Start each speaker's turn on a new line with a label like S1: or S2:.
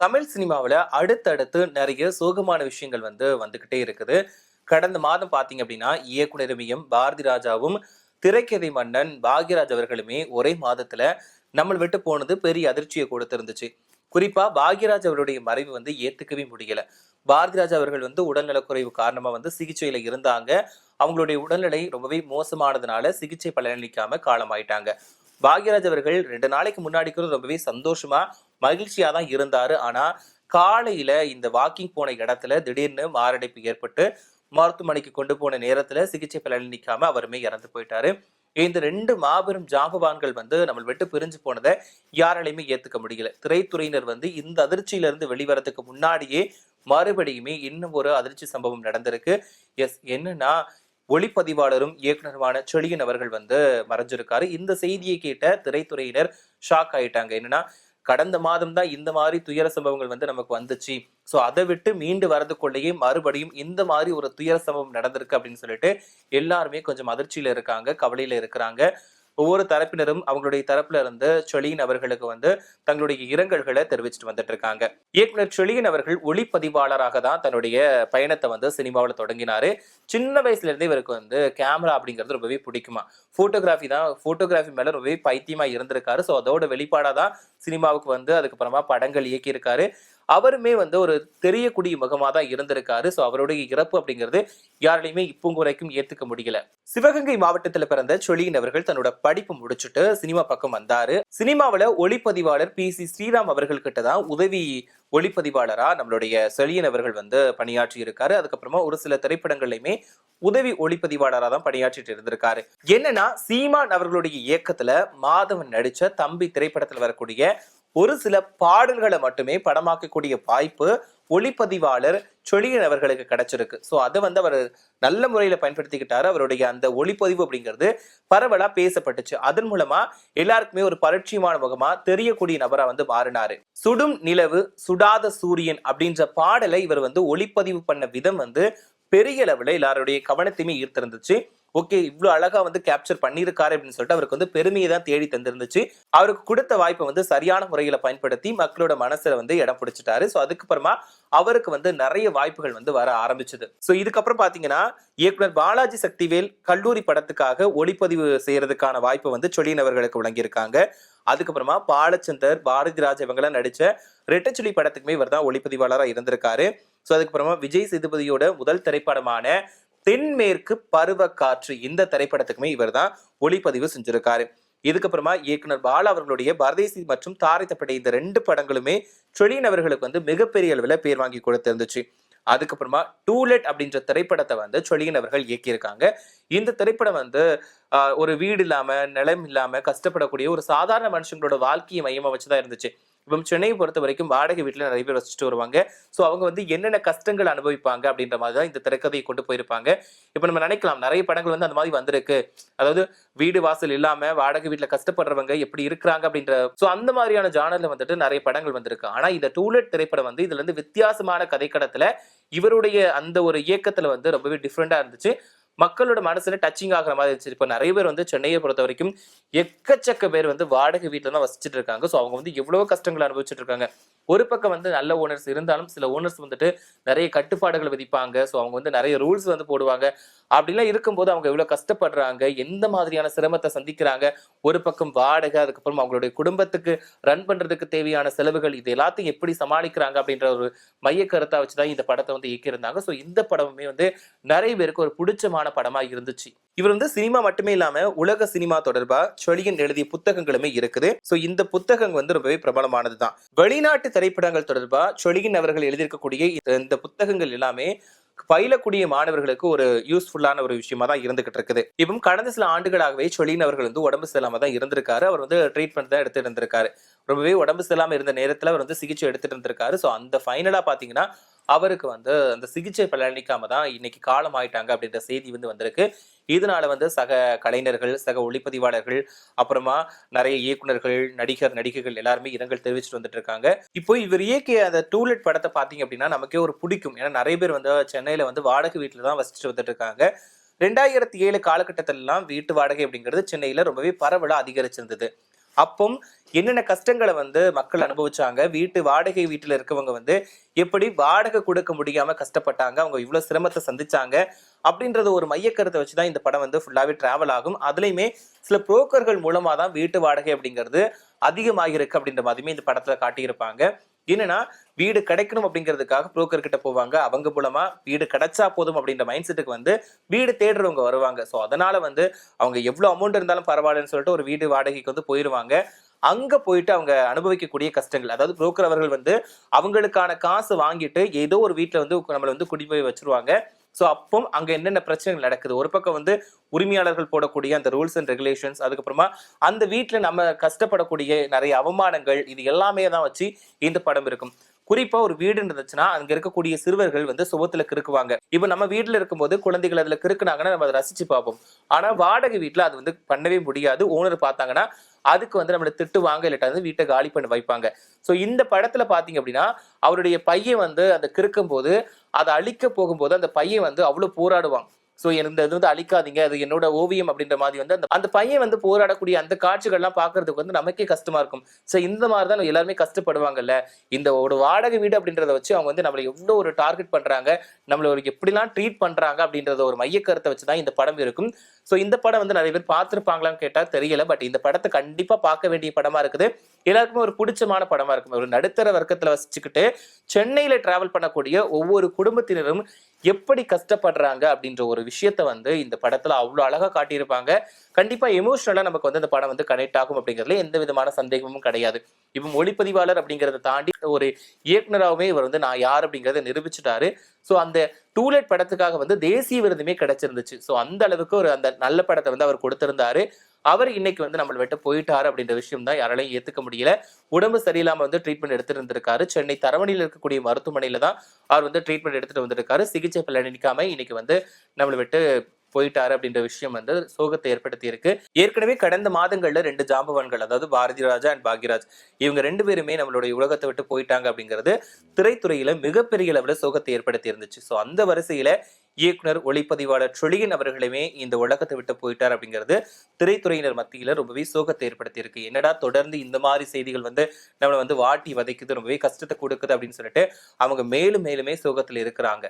S1: தமிழ் சினிமாவுல அடுத்தடுத்து நிறைய சோகமான விஷயங்கள் வந்துகிட்டே இருக்குது. கடந்த மாதம் பார்த்தீங்க அப்படின்னா, இயக்குனருமியும் பாரதி ராஜாவும், திரைக்கதை மன்னன் பாக்யராஜ் அவர்களுமே ஒரே மாதத்துல நம்மள விட்டு போனது பெரிய அதிர்ச்சிய கொடுத்திருந்துச்சு. குறிப்பா பாக்யராஜ் அவருடைய மறைவு ஏத்துக்கவே முடியல. பாரதிராஜா அவர்கள் உடல்நலக்குறைவு காரணமா சிகிச்சையில இருந்தாங்க. அவங்களுடைய உடல்நிலை ரொம்பவே மோசமானதுனால சிகிச்சை பலனளிக்காம காலமாயிட்டாங்க. பாக்யராஜ் அவர்கள் 2 நாளைக்கு முன்னாடி கூட ரொம்பவே சந்தோஷமா, மகிழ்ச்சியா தான் இருந்தாரு. ஆனா, காலையில இந்த வாக்கிங் போன இடத்துல திடீர்னு மாரடைப்பு ஏற்பட்டு, மருத்துவமனைக்கு கொண்டு போன நேரத்துல சிகிச்சை பலனளிக்காம அவருமே இறந்து போயிட்டாரு. இந்த 2 மாபெரும் ஜாம்பவான்கள் நம்மள விட்டு பிரிஞ்சு போனத யாராலையுமே ஏத்துக்க முடியல. திரைத்துறையினர் இந்த அதிர்ச்சியிலிருந்து வெளிவரதுக்கு முன்னாடியே மறுபடியுமே இன்னும் ஒரு அதிர்ச்சி சம்பவம் நடந்திருக்கு. என்னன்னா, ஒளிப்பதிவாளரும் இயக்குனருமான செழியன் அவர்கள் மறைஞ்சிருக்காரு. இந்த செய்தியை கேட்ட திரைத்துறையினர் ஷாக் ஆயிட்டாங்க. என்னன்னா, கடந்த மாதம் தான் இந்த மாதிரி துயர சம்பவங்கள் நமக்கு வந்துச்சு. சோ அதை விட்டு மீண்டு வரதுக்குள்ளேயே மறுபடியும் இந்த மாதிரி ஒரு துயர சம்பவம் நடந்திருக்கு அப்படின்னு சொல்லிட்டு எல்லாருமே கொஞ்சம் அதிர்ச்சியில இருக்காங்க, கவலையில இருக்கிறாங்க. ஒவ்வொரு தரப்பினரும் அவங்களுடைய தரப்புல இருந்து செழியன் அவர்களுக்கு தங்களுடைய இரங்கல்களை தெரிவிச்சுட்டு வந்துட்டு இருக்காங்க. இயக்குனர் செழியன் அவர்கள் ஒளிப்பதிவாளராக தான் தன்னுடைய பயணத்தை சினிமாவில் தொடங்கினாரு. சின்ன வயசுல இருந்தே இவருக்கு கேமரா அப்படிங்கிறது ரொம்பவே பிடிக்குமா. போட்டோகிராஃபி மேல ரொம்பவே பைத்தியமா இருந்திருக்காரு. ஸோ அதோட வெளிப்பாடா தான் சினிமாவுக்கு அதுக்கப்புறமா படங்கள் இயக்கியிருக்காரு. அவருமே ஒரு தெரியக்கூடிய முகமா தான் இருந்திருக்காரு. ஸோ அவருடைய இறப்பு அப்படிங்கிறது யாராலையுமே இப்போ வரைக்கும் ஏத்துக்க முடியல. சிவகங்கை மாவட்டத்துல பிறந்த செழியன் அவர்கள் தன்னோட படிப்பு முடிச்சுட்டு சினிமா பக்கம் வந்தாரு. சினிமாவில ஒளிப்பதிவாளர் பி.சி. ஸ்ரீராம் அவர்கள் கிட்ட தான் உதவி ஒளிப்பதிவாளரா நம்மளுடைய செழியன் அவர்கள் பணியாற்றி இருக்காரு. அதுக்கப்புறமா ஒரு சில திரைப்படங்கள்லயுமே உதவி ஒளிப்பதிவாளரா தான் பணியாற்றிட்டு இருந்திருக்காரு. என்னன்னா, சீமான் அவர்களுடைய இயக்கத்துல மாதவன் நடிச்ச தம்பி திரைப்படத்துல வரக்கூடிய ஒரு சில பாடல்களை மட்டுமே படமாக்கக்கூடிய வாய்ப்பு ஒளிப்பதிவாளர் செழியன் அவர்களுக்கு கிடைச்சிருக்கு. சோ அதை அவர் நல்ல முறையில பயன்படுத்திக்கிட்டாரு. அவருடைய அந்த ஒளிப்பதிவு அப்படிங்கிறது பரவலா பேசப்பட்டுச்சு. அதன் மூலமா எல்லாருக்குமே ஒரு பரிட்சயமான முகமா தெரியக்கூடிய நபரா மாறினாரு. சுடும் நிலவு சுடாத சூரியன் அப்படின்ற பாடலை இவர் ஒளிப்பதிவு பண்ண விதம் பெரிய லெவல்ல எல்லாருடைய கவனத்தையுமே ஈர்த்திருந்துச்சு. ஓகே, இவ்வளவு அழகா கேப்சர் பண்ணியிருக்காரு அப்படின்னு சொல்லிட்டு அவருக்கு பெருமையை தான் தேடி தந்திருந்துச்சு. அவருக்கு கொடுத்த வாய்ப்பை சரியான முறையில பயன்படுத்தி மக்களோட மனசுல இடம் பிடிச்சிட்டாரு. சோ அதுக்கப்புறமா அவருக்கு நிறைய வாய்ப்புகள் வர ஆரம்பிச்சது. சோ இதுக்கப்புறம் பாத்தீங்கன்னா, இயக்குனர் பாலாஜி சக்திவேல் கல்லூரி படத்துக்காக ஒளிப்பதிவு செய்யறதுக்கான வாய்ப்பு செழியன் அவர்களுக்கு வழங்கியிருக்காங்க. அதுக்கப்புறமா பாலச்சந்தர், பாரதி ராஜ் இவங்கெல்லாம் நடிச்ச ரெட்டச்சுலி படத்துக்குமே இவர் தான் ஒளிப்பதிவாளரா இருந்திருக்காரு. சோ அதுக்கப்புறமா விஜய் சேதுபதியோட முதல் திரைப்படமான தென்மேற்கு பருவ காற்று இந்த திரைப்படத்துக்குமே இவர் தான் ஒளிப்பதிவு செஞ்சிருக்காரு. இதுக்கப்புறமா இயக்குனர் பாலா அவர்களுடைய பரதேசி மற்றும் தாரை தப்பட்டை இந்த 2 படங்களுமே செழியன் அவர்களுக்கு மிகப்பெரிய அளவுல பேர் வாங்கி கொடுத்திருந்துச்சு. அதுக்கப்புறமா டூலெட் அப்படின்ற திரைப்படத்தை செழியன் அவர்கள் இயக்கியிருக்காங்க. இந்த திரைப்படம் ஒரு வீடு இல்லாம, நிலம் இல்லாம கஷ்டப்படக்கூடிய ஒரு சாதாரண மனுஷங்களோட வாழ்க்கையை மையமா வச்சுதான் இருந்துச்சு. இப்போ சென்னையை பொறுத்த வரைக்கும் வாடகை வீட்டுல நிறைய பேர் வச்சுட்டு வருவாங்க. ஸோ அவங்க என்னென்ன கஷ்டங்கள் அனுபவிப்பாங்க அப்படின்ற மாதிரி தான் இந்த திரைக்கதையை கொண்டு போயிருப்பாங்க. இப்போ நம்ம நினைக்கலாம், நிறைய படங்கள் அந்த மாதிரி வந்திருக்கு. அதாவது வீடு வாசல் இல்லாம வாடகை வீட்டுல கஷ்டப்படுறவங்க எப்படி இருக்கிறாங்க அப்படின்ற ஸோ அந்த மாதிரியான ஜானர்ல நிறைய படங்கள் வந்திருக்கு. ஆனா இந்த டூலெட் திரைப்படம் இதுல வித்தியாசமான கதைக்களத்துல இவருடைய அந்த ஒரு இயக்கத்துல ரொம்பவே டிஃப்ரெண்டா இருந்துச்சு. மக்களோட மனசுல டச்சிங் ஆகிற மாதிரி இருந்துச்சு. இப்ப நிறைய பேர் சென்னையை பொறுத்த வரைக்கும் எக்கச்சக்க பேர் வாடகை வீட்டுல தான் வசிச்சுட்டு இருக்காங்க. ஸோ அவங்க எவ்வளவு கஷ்டங்கள் அனுபவிச்சுட்டு இருக்காங்க. ஒரு பக்கம் நல்ல ஓனர்ஸ் இருந்தாலும் சில ஓனர்ஸ் நிறைய கட்டுப்பாடுகள் விதிப்பாங்க. ஸோ அவங்க நிறைய ரூல்ஸ் போடுவாங்க. அப்படிலாம் இருக்கும்போது அவங்க எவ்வளவு கஷ்டப்படுறாங்க, எந்த மாதிரியான சிரமத்தை சந்திக்கிறாங்க. ஒரு பக்கம் வாடகை, அதுக்கப்புறம் அவங்களுடைய குடும்பத்துக்கு ரன் பண்றதுக்கு தேவையான செலவுகள், இது எல்லாத்தையும் எப்படி சமாளிக்கிறாங்க அப்படின்ற ஒரு மைய கருத்தா வச்சுதான் இந்த படத்தை இயக்கியிருந்தாங்க. ஸோ இந்த படமுமே நிறைய பேருக்கு ஒரு பிடிச்சமான படமா இருந்துச்சு. இவர் சினிமா மட்டுமே இல்லாம உலக சினிமா தொடர்பா செழியன் எழுதிய புத்தகங்களுமே இருக்குது. சோ இந்த புத்தகம் ரொம்பவே பிரபலமானதுதான். வெளிநாட்டு திரைப்படங்கள் தொடர்பா செழியன் அவர்கள் எழுதியிருக்கக்கூடிய இந்த புத்தகங்கள் எல்லாமே பயிலக்கூடிய மாணவர்களுக்கு ஒரு யூஸ்ஃபுல்லான ஒரு விஷயமா தான் இருந்துகிட்டு இருக்குது. இப்போ கடந்த சில ஆண்டுகளாகவே செழியன் அவர்கள் உடம்பு சரியில்லாம தான் இருந்திருக்காரு. அவர் ட்ரீட்மெண்ட் தான் எடுத்துட்டு இருந்திருக்காரு. ரொம்பவே உடம்பு சரியில்லாம இருந்த நேரத்துல அவர் சிகிச்சை எடுத்துட்டு இருந்திருக்காரு. சோ அந்த ஃபைனலா பாத்தீங்கன்னா அவருக்கு அந்த சிகிச்சை பலனளிக்காம தான் இன்னைக்கு காலம் ஆயிட்டாங்க அப்படின்ற செய்தி வந்திருக்கு. இதனால சக கலைஞர்கள், சக ஒளிப்பதிவாளர்கள், அப்புறமா நிறைய இயக்குனர்கள், நடிகைகள் எல்லாருமே இரங்கல் தெரிவிச்சுட்டு வந்துட்டு இருக்காங்க. இப்போ இவர் இயக்கிய அந்த டூலெட் படத்தை பாத்தீங்க அப்படின்னா நமக்கே ஒரு பிடிக்கும். ஏன்னா நிறைய பேர் சென்னையில வாடகை வீட்டுல தான் வசிச்சுட்டு வந்துட்டு இருக்காங்க. 2007 காலகட்டத்திலாம் வீட்டு வாடகை அப்படிங்கிறது சென்னையில ரொம்பவே பரவலா அதிகரிச்சிருந்தது. அப்போ என்னென்ன கஷ்டங்களை வந்து மக்கள் அனுபவிச்சாங்க, வாடகை வீட்டுல இருக்கவங்க வந்து எப்படி வாடகை கொடுக்க முடியாம கஷ்டப்பட்டாங்க, அவங்க இவ்வளவு சிரமத்தை சந்திச்சாங்க அப்படின்றது ஒரு மையக்கருத்தை வச்சுதான் இந்த படம் வந்து ஃபுல்லாவே டிராவல் ஆகும். அதுலயுமே சில புரோக்கர்கள் மூலமா தான் வீட்டு வாடகை அப்படிங்கிறது அதிகமாகிருக்கு அப்படின்ற மாதிரியுமே இந்த படத்துல காட்டியிருப்பாங்க. என்னன்னா வீடு கிடைக்கணும் அப்படிங்கிறதுக்காக புரோக்கர் கிட்ட போவாங்க, அவங்க மூலமா வீடு கிடைச்சா போதும் அப்படின்ற மைண்ட் செட்டுக்கு வந்து வீடு தேடுறவங்க வருவாங்க. ஸோ அதனால வந்து அவங்க எவ்வளவு அமௌண்ட் இருந்தாலும் பரவாயில்லன்னு சொல்லிட்டு ஒரு வீடு வாடகைக்கு வந்து போயிருவாங்க. அங்க போயிட்டு அவங்க அனுபவிக்கக்கூடிய கஷ்டங்கள், அதாவது புரோக்கர் அவர்கள் வந்து அவங்களுக்கான காசு வாங்கிட்டு ஏதோ ஒரு வீட்டுல வந்து நம்மளை வந்து குடி போய் வச்சிருவாங்க. ஸோ அப்போ அங்க என்னென்ன பிரச்சனைகள் நடக்குது, ஒரு பக்கம் வந்து உரிமையாளர்கள் போடக்கூடிய அந்த ரூல்ஸ் அண்ட் ரெகுலேஷன்ஸ், அதுக்கப்புறமா அந்த வீட்டுல நம்ம கஷ்டப்படக்கூடிய நிறைய அவமானங்கள், இது எல்லாமே தான் வச்சு இந்த படம் இருக்கும். குறிப்பா ஒரு வீடு இருந்துச்சுன்னா அங்க இருக்கக்கூடிய சிறுவர்கள் வந்து சுபத்துல கிறுக்குவாங்க. இப்ப நம்ம வீட்டுல இருக்கும்போது குழந்தைகள் அதுல கிறுக்குனாங்கன்னா நம்ம அதை ரசிச்சு பார்ப்போம். ஆனா வாடகை வீட்டுல அது வந்து பண்ணவே முடியாது. ஓனர் பார்த்தாங்கன்னா அதுக்கு வந்து நம்மளை திட்டுவாங்க, இல்லாட்டா வந்து வீட்டை காலி பண்ண வைப்பாங்க. சோ இந்த படத்துல பாத்தீங்க அப்படின்னா அவருடைய பையன் வந்து அந்த கிறுக்கும் போது அதை அழிக்க போகும்போது அந்த பையன் வந்து அவ்வளவு போராடுவான். சோ இந்த இது வந்து அழிக்காதீங்க, அது என்னோட ஓவியம் அப்படின்ற மாதிரி வந்து அந்த பையன் வந்து போராடக்கூடிய அந்த காட்சிகள்லாம் பாக்குறதுக்கு வந்து நமக்கே கஷ்டமா இருக்கும். சோ இந்த மாதிரிதான் எல்லாருமே கஷ்டப்படுவாங்கல்ல. இந்த ஒரு வாடகை வீடு அப்படின்றத வச்சு அவங்க வந்து நம்மளை எவ்வளவு ஒரு டார்கெட் பண்றாங்க, நம்மள ஒரு எப்படிலாம் ட்ரீட் பண்றாங்க அப்படின்றத ஒரு மைய கருத்தை வச்சுதான் இந்த படம் இருக்கும். சோ இந்த படம் வந்து நிறைய பேர் பார்த்திருப்பாங்களான்னு கேட்டா தெரியல. பட் இந்த படத்தை கண்டிப்பா பார்க்க வேண்டிய படமா இருக்குது. எல்லாருக்குமே ஒரு பிடிச்சமான படமா இருக்கும். ஒரு நடுத்தர வர்க்கத்துல வசிச்சுக்கிட்டு சென்னையில டிராவல் பண்ணக்கூடிய ஒவ்வொரு குடும்பத்தினரும் எப்படி கஷ்டப்படுறாங்க அப்படின்ற ஒரு விஷயத்த வந்து இந்த படத்துல அவ்வளவு அழகா காட்டியிருப்பாங்க. கண்டிப்பா எமோஷனலா நமக்கு வந்து இந்த படம் வந்து கனெக்ட் ஆகும் அப்படிங்கிறதுல எந்த விதமான சந்தேகமும் கிடையாது. இப்ப ஒளிப்பதிவாளர் அப்படிங்கறத தாண்டி ஒரு இயக்குனராகவே இவர் வந்து நான் யார் அப்படிங்கறத நிரூபிச்சுட்டாரு. சோ அந்த டூலெட் படத்துக்காக வந்து தேசிய விருதுமே கிடைச்சிருந்துச்சு. சோ அந்த அளவுக்கு ஒரு அந்த நல்ல படத்தை வந்து அவர் கொடுத்திருந்தாரு. அவர் இன்னைக்கு வந்து நம்மளை விட்டு போயிட்டாரு அப்படின்ற விஷயம் தான் யாராலையும் ஏத்துக்க முடியல. உடம்பு சரியில்லாம வந்து ட்ரீட்மெண்ட் எடுத்துட்டு இருந்திருக்காரு. சென்னை தரவணியில் இருக்கக்கூடிய மருத்துவமனையில தான் அவர் வந்து ட்ரீட்மெண்ட் எடுத்துட்டு வந்திருக்காரு. சிகிச்சை பலன் நிக்காம இன்னைக்கு வந்து நம்மளை விட்டு போயிட்டாரு அப்படின்ற விஷயம் வந்து சோகத்தை ஏற்படுத்தி இருக்கு. ஏற்கனவே கடந்த மாதங்கள்ல 2 ஜாம்பவான்கள், அதாவது பாரதி ராஜா அண்ட் பாக்யராஜ், இவங்க 2 பேருமே நம்மளுடைய உலகத்தை விட்டு போயிட்டாங்க அப்படிங்கிறது திரைத்துறையில மிகப்பெரிய அளவுல சோகத்தை ஏற்படுத்தி இருந்துச்சு. சோ அந்த வரிசையில இயக்குனர் ஒளிப்பதிவாளர் ட்ரொலிகன் அவர்களுமே இந்த உலகத்தை விட்டு போயிட்டார் அப்படிங்கிறது திரைத்துறையினர் மத்தியில ரொம்பவே சோகத்தை ஏற்படுத்தி இருக்கு. என்னடா தொடர்ந்து இந்த மாதிரி செய்திகள் வந்து நம்மளை வந்து வாட்டி வதைக்குது, ரொம்பவே கஷ்டத்தை கொடுக்குது அப்படின்னு சொல்லிட்டு அவங்க மேலும் மேலுமே சோகத்துல இருக்கிறாங்க.